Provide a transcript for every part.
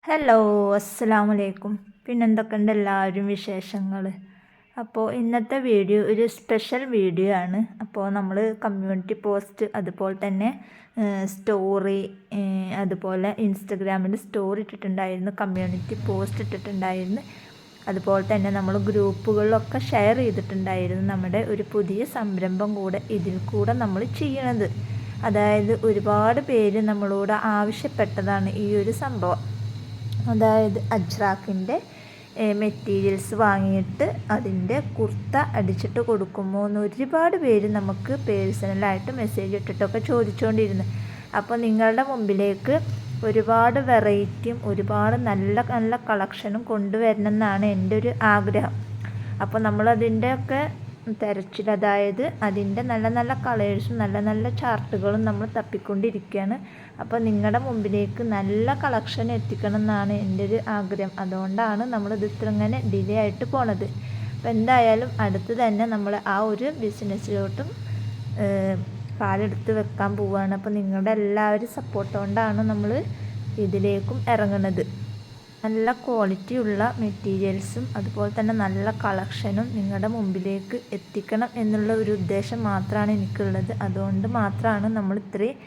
Hello, അസ്സലാമു അലൈക്കും. പിന്നെന്തൊക്കെയുണ്ട് എല്ലാവരും വിശേഷങ്ങൾ? അപ്പോൾ ഇന്നത്തെ വീഡിയോ ഒരു സ്പെഷ്യൽ വീഡിയോ ആണ്. അപ്പോൾ നമ്മൾ കമ്മ്യൂണിറ്റി പോസ്റ്റ്, അതുപോലെ തന്നെ സ്റ്റോറി, അതുപോലെ ഇൻസ്റ്റഗ്രാമിൽ സ്റ്റോറി ഇട്ടിട്ടുണ്ടായിരുന്നു, കമ്മ്യൂണിറ്റി പോസ്റ്റ് ഇട്ടിട്ടുണ്ടായിരുന്നു. അതുപോലെ തന്നെ നമ്മൾ ഗ്രൂപ്പുകളിലൊക്കെ ഷെയർ ചെയ്തിട്ടുണ്ടായിരുന്നു നമ്മുടെ ഒരു പുതിയ സംരംഭം കൂടെ ഇതിൽ കൂടെ നമ്മൾ ചെയ്യണത്. അതായത് ഒരുപാട് പേര് നമ്മളോട് ആവശ്യപ്പെട്ടതാണ് ഈ ഒരു സംഭവം. അതായത് അജ്രാക്കിൻ്റെ മെറ്റീരിയൽസ് വാങ്ങിയിട്ട് അതിൻ്റെ കുർത്ത അടിച്ചിട്ട് കൊടുക്കുമോ എന്ന് ഒരുപാട് പേര് നമുക്ക് പേഴ്സണലായിട്ട് മെസ്സേജ് ഇട്ടിട്ടൊക്കെ ചോദിച്ചുകൊണ്ടിരുന്നു. അപ്പോൾ നിങ്ങളുടെ മുമ്പിലേക്ക് ഒരുപാട് വെറൈറ്റിയും ഒരുപാട് നല്ല നല്ല കളക്ഷനും കൊണ്ടുവരണം എന്നാണ് എൻ്റെ ഒരു ആഗ്രഹം. അപ്പോൾ നമ്മളതിൻ്റെയൊക്കെ തിരച്ചിൽ, അതായത് അതിൻ്റെ നല്ല നല്ല കളേഴ്സും നല്ല നല്ല ചാർട്ടുകളും നമ്മൾ തപ്പിക്കൊണ്ടിരിക്കുകയാണ്. അപ്പോൾ നിങ്ങളുടെ മുമ്പിലേക്ക് നല്ല കളക്ഷൻ എത്തിക്കണം എന്നാണ് എൻ്റെ ഒരു ആഗ്രഹം. അതുകൊണ്ടാണ് നമ്മളിത് ഇത്ര ഇങ്ങനെ ഡിലേ ആയിട്ട് പോണത്. അപ്പോൾ എന്തായാലും അടുത്ത് തന്നെ നമ്മൾ ആ ഒരു ബിസിനസ്സിലോട്ടും കാലെടുത്ത് വെക്കാൻ പോവുകയാണ്. അപ്പോൾ നിങ്ങളുടെ എല്ലാവരും സപ്പോർട്ട് കൊണ്ടാണ് നമ്മൾ ഇതിലേക്കും ഇറങ്ങുന്നത്. നല്ല ക്വാളിറ്റിയുള്ള മെറ്റീരിയൽസും അതുപോലെ തന്നെ നല്ല കളക്ഷനും നിങ്ങളുടെ മുമ്പിലേക്ക് എത്തിക്കണം എന്നുള്ള ഒരു ഉദ്ദേശം മാത്രമാണ് എനിക്കുള്ളത്. അതുകൊണ്ട് മാത്രമാണ് നമ്മൾ ഇത്രയും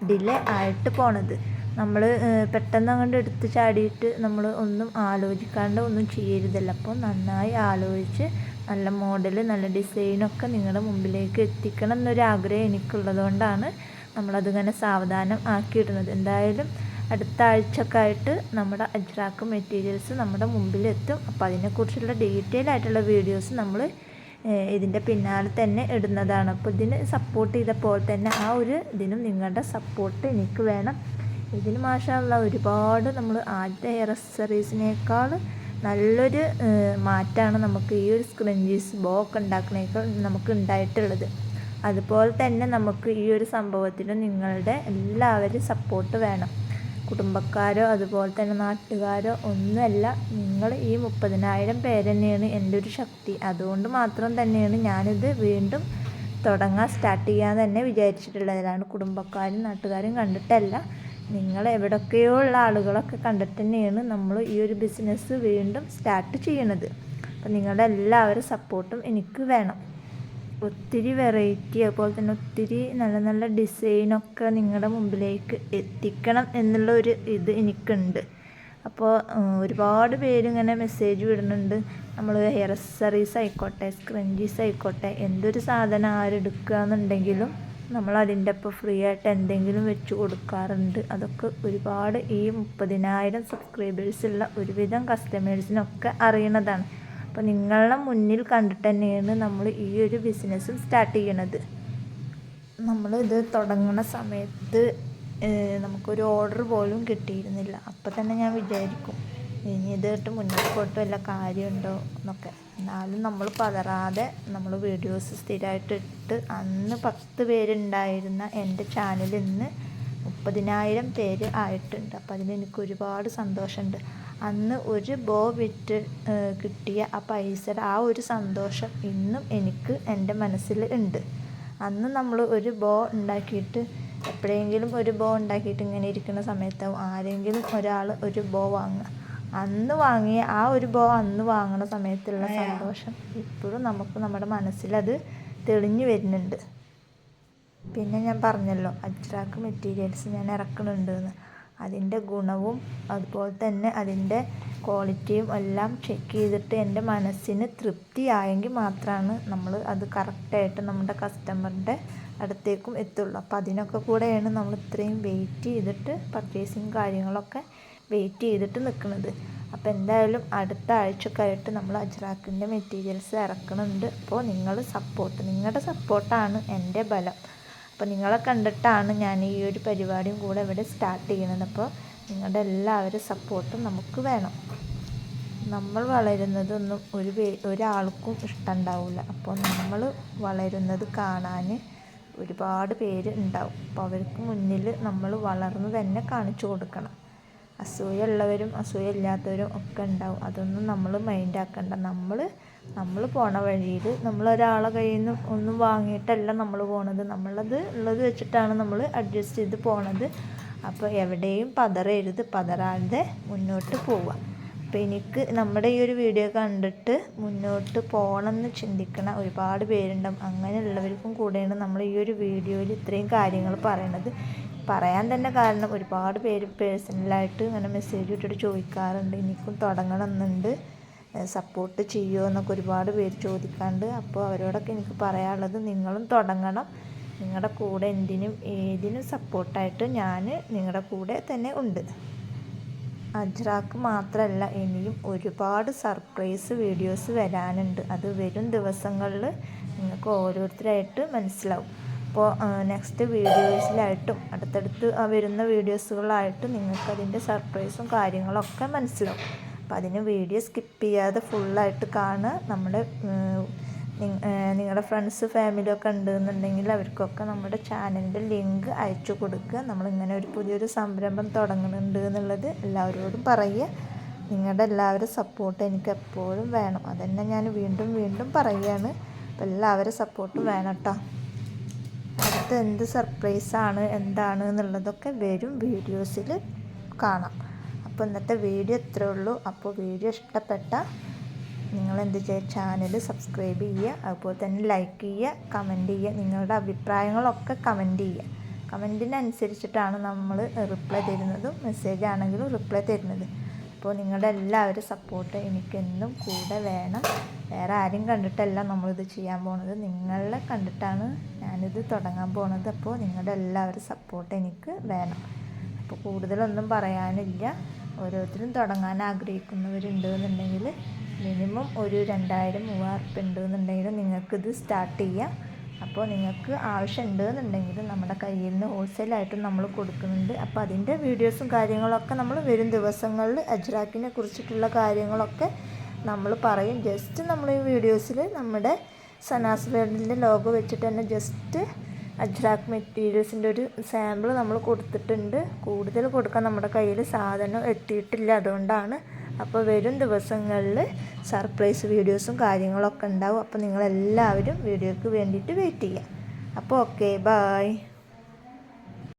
ഡിലേ ആയിട്ട് പോണത്. നമ്മൾ പെട്ടെന്ന് അങ്ങോട്ട് എടുത്ത് ചാടിയിട്ട് നമ്മൾ ഒന്നും ആലോചിക്കാണ്ട് ഒന്നും ചെയ്യരുതല്ല. അപ്പോൾ നന്നായി ആലോചിച്ച് നല്ല മോഡൽ, നല്ല ഡിസൈനൊക്കെ നിങ്ങളുടെ മുമ്പിലേക്ക് എത്തിക്കണം എന്നൊരാഗ്രഹം എനിക്കുള്ളത് കൊണ്ടാണ് നമ്മളതിങ്ങനെ സാവധാനം ആക്കിയിടുന്നത്. എന്തായാലും അടുത്ത ആഴ്ചയൊക്കെ ആയിട്ട് നമ്മുടെ അജ്രാക്ക് മെറ്റീരിയൽസ് നമ്മുടെ മുമ്പിലെത്തും. അപ്പോൾ അതിനെക്കുറിച്ചുള്ള ഡീറ്റെയിൽ ആയിട്ടുള്ള വീഡിയോസ് നമ്മൾ ഇതിൻ്റെ പിന്നാലെ തന്നെ ഇടുന്നതാണ്. അപ്പോൾ ഇതിന് സപ്പോർട്ട് ചെയ്തപ്പോൾ തന്നെ ആ ഒരു ഇതിനും നിങ്ങളുടെ സപ്പോർട്ട് എനിക്ക് വേണം. ഇതിന് മാഷാഅല്ലാ ഒരുപാട് നമ്മൾ ആദ്യത്തെ ഹെയർ അക്സസറീസിനേക്കാൾ നല്ലൊരു മാറ്റമാണ് നമുക്ക് ഈ ഒരു സ്ക്രഞ്ചീസ് ബോ ഒക്കെ ഉണ്ടാക്കുന്നേക്കാൾ നമുക്ക് ഉണ്ടായിട്ടുള്ളത്. അതുപോലെ തന്നെ നമുക്ക് ഈ ഒരു സംഭവത്തിന് നിങ്ങളുടെ എല്ലാവരും സപ്പോർട്ട് വേണം. കുടുംബക്കാരോ അതുപോലെ തന്നെ നാട്ടുകാരോ ഒന്നുമല്ല, നിങ്ങൾ ഈ 30,000 പേര് തന്നെയാണ് എൻ്റെ ഒരു ശക്തി. അതുകൊണ്ട് മാത്രം തന്നെയാണ് ഞാനിത് വീണ്ടും സ്റ്റാർട്ട് ചെയ്യാൻ തന്നെ വിചാരിച്ചിട്ടുള്ളതാണ്. കുടുംബക്കാരും നാട്ടുകാരും കണ്ടിട്ടല്ല, നിങ്ങൾ എവിടെയൊക്കെയോ ഉള്ള ആളുകളൊക്കെ കണ്ടിട്ട് തന്നെയാണ് നമ്മൾ ഈ ഒരു ബിസിനസ് വീണ്ടും സ്റ്റാർട്ട് ചെയ്യണത്. അപ്പോൾ നിങ്ങളുടെ എല്ലാവരും സപ്പോർട്ടും എനിക്ക് വേണം. ഒത്തിരി വെറൈറ്റി അതുപോലെ തന്നെ ഒത്തിരി നല്ല നല്ല ഡിസൈനൊക്കെ നിങ്ങളുടെ മുമ്പിലേക്ക് എത്തിക്കണം എന്നുള്ള ഒരു ഇത് എനിക്കുണ്ട്. അപ്പോൾ ഒരുപാട് പേരിങ്ങനെ മെസ്സേജ് വിടുന്നുണ്ട്. നമ്മൾ ഹെയർ അക്സസറീസ് ആയിക്കോട്ടെ, സ്ക്രഞ്ചീസ് ആയിക്കോട്ടെ, എന്തൊരു സാധനം ആരെടുക്കുക എന്നുണ്ടെങ്കിലും നമ്മൾ അതിൻ്റെ ഒപ്പം ഫ്രീ ആയിട്ട് എന്തെങ്കിലും വെച്ച് കൊടുക്കാറുണ്ട്. അതൊക്കെ ഒരുപാട് ഈ 30,000 സബ്സ്ക്രൈബേഴ്സുള്ള ഒരുവിധം കസ്റ്റമേഴ്സിനൊക്കെ അറിയണതാണ്. അപ്പോൾ നിങ്ങളുടെ മുന്നിൽ കണ്ടിട്ട് തന്നെയാണ് നമ്മൾ ഈ ഒരു ബിസിനസ്സും സ്റ്റാർട്ട് ചെയ്യണത്. നമ്മളിത് തുടങ്ങുന്ന സമയത്ത് നമുക്കൊരു ഓർഡർ പോലും കിട്ടിയിരുന്നില്ല. അപ്പോൾ തന്നെ ഞാൻ വിചാരിക്കും ഇനി ഇതായിട്ട് മുന്നോട്ട് പോയിട്ട് വല്ല കാര്യമുണ്ടോ എന്നൊക്കെ. എന്നാലും നമ്മൾ പതറാതെ നമ്മൾ വീഡിയോസ് സ്ഥിരമായിട്ട് ഇട്ട് അന്ന് 10 പേരുണ്ടായിരുന്ന എൻ്റെ ചാനൽ ഇന്ന് 30,000 പേര് ആയിട്ടുണ്ട്. അപ്പോൾ അതിന് എനിക്ക് ഒരുപാട് സന്തോഷമുണ്ട്. അന്ന് ഒരു ബോ വിറ്റ് കിട്ടിയ ആ പൈസയുടെ ആ ഒരു സന്തോഷം ഇന്നും എനിക്ക് എൻ്റെ മനസ്സിൽ ഉണ്ട്. അന്ന് നമ്മൾ ഒരു ബോ ഉണ്ടാക്കിയിട്ട് എപ്പോഴെങ്കിലും ഒരു ബോ ഉണ്ടാക്കിയിട്ട് ഇങ്ങനെ ഇരിക്കുന്ന സമയത്താവും ആരെങ്കിലും ഒരാൾ ഒരു ബോ വാങ്ങുക. അന്ന് വാങ്ങിയ ആ ഒരു ബോ അന്ന് വാങ്ങുന്ന സമയത്തുള്ള സന്തോഷം ഇപ്പോഴും നമുക്ക് നമ്മുടെ മനസ്സിലത് തെളിഞ്ഞു വരുന്നുണ്ട്. പിന്നെ ഞാൻ പറഞ്ഞല്ലോ അജ്രാക്ക് മെറ്റീരിയൽസ് ഞാൻ ഇറക്കുന്നുണ്ട് എന്ന്. അതിൻ്റെ ഗുണവും അതുപോലെ തന്നെ അതിൻ്റെ ക്വാളിറ്റിയും എല്ലാം ചെക്ക് ചെയ്തിട്ട് എൻ്റെ മനസ്സിന് തൃപ്തിയായെങ്കിൽ മാത്രമാണ് നമ്മൾ അത് കറക്റ്റായിട്ട് നമ്മുടെ കസ്റ്റമറിൻ്റെ അടുത്തേക്കും എത്തുള്ളൂ. അപ്പോൾ അതിനൊക്കെ കൂടെയാണ് നമ്മൾ ഇത്രയും വെയിറ്റ് ചെയ്തിട്ട് പർച്ചേസിങ് കാര്യങ്ങളൊക്കെ വെയിറ്റ് ചെയ്തിട്ട് നിൽക്കുന്നത്. അപ്പോൾ എന്തായാലും അടുത്ത ആഴ്ചക്കായിട്ട് നമ്മൾ അജ്രാക്കിൻ്റെ മെറ്റീരിയൽസ് ഇറക്കുന്നുണ്ട്. അപ്പോൾ നിങ്ങളുടെ സപ്പോർട്ടാണ് എൻ്റെ ബലം. അപ്പോൾ നിങ്ങളെ കണ്ടിട്ടാണ് ഞാൻ ഈ ഒരു പരിപാടിയും കൂടെ ഇവിടെ സ്റ്റാർട്ട് ചെയ്യണത്. അപ്പോൾ നിങ്ങളുടെ എല്ലാവരും സപ്പോർട്ടും നമുക്ക് വേണം. നമ്മൾ വളരുന്നതൊന്നും ഒരാൾക്കും ഇഷ്ടമുണ്ടാവില്ല. അപ്പോൾ നമ്മൾ വളരുന്നത് കാണാൻ ഒരുപാട് പേര് ഉണ്ടാവും. അപ്പോൾ അവർക്ക് മുന്നിൽ നമ്മൾ വളർന്ന് തന്നെ കാണിച്ചു കൊടുക്കണം. അസൂയ ഉള്ളവരും അസൂയ ഇല്ലാത്തവരും ഒക്കെ ഉണ്ടാവും. അതൊന്നും നമ്മൾ മൈൻഡാക്കണ്ട. നമ്മൾ പോണ വഴിയിൽ നമ്മളൊരാളെ കയ്യിൽ നിന്ന് ഒന്നും വാങ്ങിയിട്ടല്ല നമ്മൾ പോണത്. നമ്മളത് ഉള്ളത് വെച്ചിട്ടാണ് നമ്മൾ അഡ്ജസ്റ്റ് ചെയ്ത് പോണത്. അപ്പോൾ എവിടെയും പതറാതെ മുന്നോട്ട് പോവുക. അപ്പോൾ എനിക്ക് നമ്മുടെ ഈ ഒരു വീഡിയോ കണ്ടിട്ട് മുന്നോട്ട് പോകണമെന്ന് ചിന്തിക്കണ ഒരുപാട് പേരുണ്ടാവും. അങ്ങനെയുള്ളവർക്കും കൂടെയാണ് നമ്മൾ ഈ ഒരു വീഡിയോയിൽ ഇത്രയും കാര്യങ്ങൾ പറയണത്. പറയാൻ തന്നെ കാരണം ഒരുപാട് പേര് പേഴ്സണലായിട്ട് ഇങ്ങനെ മെസ്സേജ് ഇട്ടിട്ട് ചോദിക്കാറുണ്ട്, എനിക്കും തുടങ്ങണമെന്നുണ്ട്, സപ്പോർട്ട് ചെയ്യുമോ എന്നൊക്കെ ഒരുപാട് പേര് ചോദിക്കാറുണ്ട്. അപ്പോൾ അവരോടൊക്കെ എനിക്ക് പറയാനുള്ളത്, നിങ്ങളും തുടങ്ങണം. നിങ്ങളുടെ കൂടെ ഏതിനും സപ്പോർട്ടായിട്ട് ഞാൻ നിങ്ങളുടെ കൂടെ തന്നെ ഉണ്ട്. അജ്രാക്ക് മാത്രമല്ല, ഇനിയും ഒരുപാട് സർപ്രൈസ് വീഡിയോസ് വരാനുണ്ട്. അത് വരും ദിവസങ്ങളിൽ നിങ്ങൾക്ക് ഓരോരുത്തരായിട്ട് മനസ്സിലാവും. അപ്പോൾ നെക്സ്റ്റ് വീഡിയോസിലായിട്ടും അടുത്തടുത്ത് വരുന്ന വീഡിയോസുകളായിട്ട് നിങ്ങൾക്കതിൻ്റെ സർപ്രൈസും കാര്യങ്ങളൊക്കെ മനസ്സിലാവും. അപ്പോൾ അതിന് വീഡിയോ സ്കിപ്പ് ചെയ്യാതെ ഫുള്ളായിട്ട് കാണുക. നിങ്ങളുടെ ഫ്രണ്ട്സ് ഫാമിലിയൊക്കെ ഉണ്ടെന്നുണ്ടെങ്കിൽ അവർക്കൊക്കെ നമ്മുടെ ചാനലിൻ്റെ ലിങ്ക് അയച്ചു കൊടുക്കുക. നമ്മളിങ്ങനെ ഒരു പുതിയൊരു സംരംഭം തുടങ്ങുന്നുണ്ട് എന്നുള്ളത് എല്ലാവരോടും പറയുക. നിങ്ങളുടെ എല്ലാവരും സപ്പോർട്ട് എനിക്ക് എപ്പോഴും വേണം. അതന്നെ ഞാൻ വീണ്ടും പറയുകയാണ്. അപ്പോൾ എല്ലാവരും സപ്പോർട്ടും വേണം കേട്ടോ. അടുത്ത് എന്ത് സർപ്രൈസാണ് എന്താണ് എന്നുള്ളതൊക്കെ വരും വീഡിയോസിൽ കാണാം. അപ്പോൾ ഇന്നത്തെ വീഡിയോ ഇത്രേ ഉള്ളൂ. അപ്പോൾ വീഡിയോ ഇഷ്ടപ്പെട്ട നിങ്ങളെന്ത് ചെയ്യുക, ചാനൽ സബ്സ്ക്രൈബ് ചെയ്യുക, അതുപോലെ തന്നെ ലൈക്ക് ചെയ്യുക, കമൻറ്റ് ചെയ്യുക. നിങ്ങളുടെ അഭിപ്രായങ്ങളൊക്കെ കമൻറ്റ് ചെയ്യുക. കമൻറ്റിനനുസരിച്ചിട്ടാണ് നമ്മൾ റിപ്ലൈ തരുന്നതും മെസ്സേജ് ആണെങ്കിലും റിപ്ലൈ തരുന്നത്. അപ്പോൾ നിങ്ങളുടെ എല്ലാവരും സപ്പോർട്ട് എനിക്കെന്നും കൂടെ വേണം. വേറെ ആരും കണ്ടിട്ടല്ല നമ്മളിത് ചെയ്യാൻ പോണത്, നിങ്ങളെ കണ്ടിട്ടാണ് ഞാനിത് തുടങ്ങാൻ പോണത്. അപ്പോൾ നിങ്ങളുടെ എല്ലാവരും സപ്പോർട്ട് എനിക്ക് വേണം. അപ്പോൾ കൂടുതലൊന്നും പറയാനില്ല. ഓരോരുത്തരും തുടങ്ങാൻ ആഗ്രഹിക്കുന്നവരുണ്ട് എന്നുണ്ടെങ്കിൽ മിനിമം ഒരു 2000-3000 ഉണ്ടെന്നുണ്ടെങ്കിൽ നിങ്ങൾക്കിത് സ്റ്റാർട്ട് ചെയ്യാം. അപ്പോൾ നിങ്ങൾക്ക് ആവശ്യമുണ്ട് എന്നുണ്ടെങ്കിൽ നമ്മുടെ കയ്യിൽ നിന്ന് ഹോൾസെയിലായിട്ടും നമ്മൾ കൊടുക്കുന്നുണ്ട്. അപ്പോൾ അതിൻ്റെ വീഡിയോസും കാര്യങ്ങളൊക്കെ നമ്മൾ വരും ദിവസങ്ങളിൽ അജ്രാക്കിനെ കുറിച്ചിട്ടുള്ള കാര്യങ്ങളൊക്കെ നമ്മൾ പറയും. ജസ്റ്റ് നമ്മൾ ഈ വീഡിയോസിൽ നമ്മുടെ സനാസ് വേൾഡിൻ്റെ ലോഗോ വെച്ചിട്ട് തന്നെ ജസ്റ്റ് അജ്രാക്ക് മെറ്റീരിയൽസിൻ്റെ ഒരു സാമ്പിൾ നമ്മൾ കൊടുത്തിട്ടുണ്ട്. കൂടുതൽ കൊടുക്കാൻ നമ്മുടെ കയ്യിൽ സാധനം എത്തിയിട്ടില്ല, അതുകൊണ്ടാണ്. അപ്പോൾ വരും ദിവസങ്ങളിൽ സർപ്രൈസ് വീഡിയോസും കാര്യങ്ങളൊക്കെ ഉണ്ടാവും. അപ്പോൾ നിങ്ങളെല്ലാവരും വീഡിയോയ്ക്ക് വേണ്ടിയിട്ട് വെയിറ്റ് ചെയ്യുക. അപ്പോൾ ഓക്കെ, ബായ്.